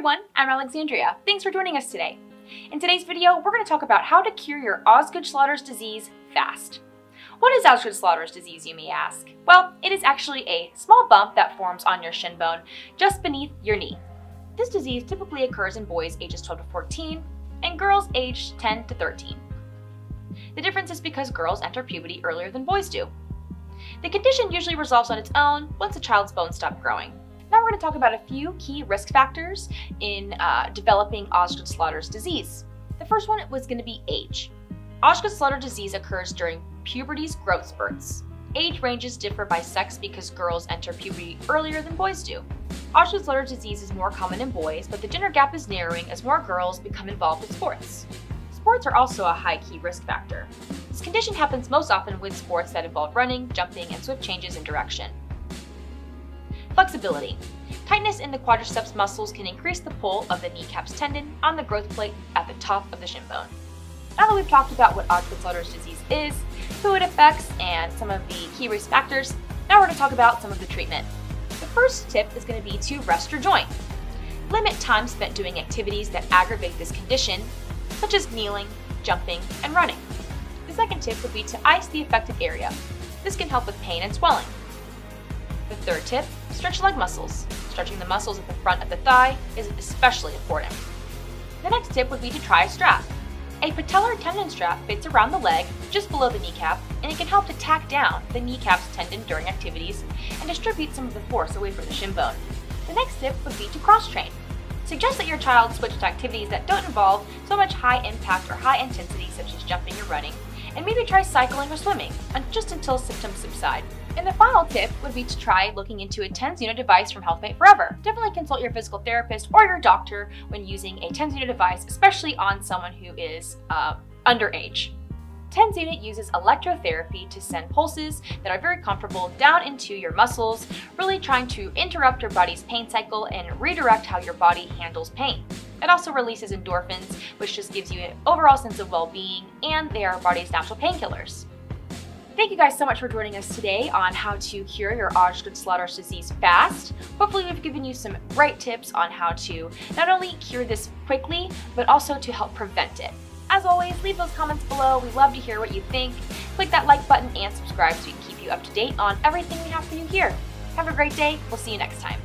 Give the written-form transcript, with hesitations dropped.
everyone, I'm Alexandria. Thanks for joining us today. In today's video, we're going to talk about how to cure your Osgood-Schlatter disease fast. What is Osgood-Schlatter disease, you may ask? Well, it is actually a small bump that forms on your shin bone just beneath your knee. This disease typically occurs in boys ages 12 to 14 and girls aged 10 to 13. The difference is because girls enter puberty earlier than boys do. The condition usually resolves on its own once a child's bones stop growing. Now we're going to talk about a few key risk factors in developing Osgood-Schlatter disease. The first one was going to be age. Osgood-Schlatter disease occurs during puberty's growth spurts. Age ranges differ by sex because girls enter puberty earlier than boys do. Osgood-Schlatter disease is more common in boys, but the gender gap is narrowing as more girls become involved with sports. Sports are also a high key risk factor. This condition happens most often with sports that involve running, jumping, and swift changes in direction. Flexibility. Tightness in the quadriceps muscles can increase the pull of the kneecap's tendon on the growth plate at the top of the shin bone. Now that we've talked about what Osgood-Schlatter disease is, who it affects, and some of the key risk factors, now we're going to talk about some of the treatment. The first tip is going to be to rest your joint. Limit time spent doing activities that aggravate this condition, such as kneeling, jumping, and running. The second tip would be to ice the affected area. This can help with pain and swelling. The third tip, stretch leg muscles. Stretching the muscles at the front of the thigh is especially important. The next tip would be to try a strap. A patellar tendon strap fits around the leg just below the kneecap, and it can help to tack down the kneecap's tendon during activities and distribute some of the force away from the shin bone. The next tip would be to cross-train. Suggest that your child switch to activities that don't involve so much high impact or high intensity such as jumping or running, and maybe try cycling or swimming, just until symptoms subside. And the final tip would be to try looking into a TENS unit device from HealthMate Forever. Definitely consult your physical therapist or your doctor when using a TENS unit device, especially on someone who is underage. TENS unit uses electrotherapy to send pulses that are very comfortable down into your muscles, really trying to interrupt your body's pain cycle and redirect how your body handles pain. It also releases endorphins, which just gives you an overall sense of well-being, and they are our body's natural painkillers. Thank you guys so much for joining us today on how to cure your Osgood-Schlatter disease fast. Hopefully we've given you some great tips on how to not only cure this quickly, but also to help prevent it. As always, leave those comments below. We love to hear what you think. Click that like button and subscribe so we can keep you up to date on everything we have for you here. Have a great day. We'll see you next time.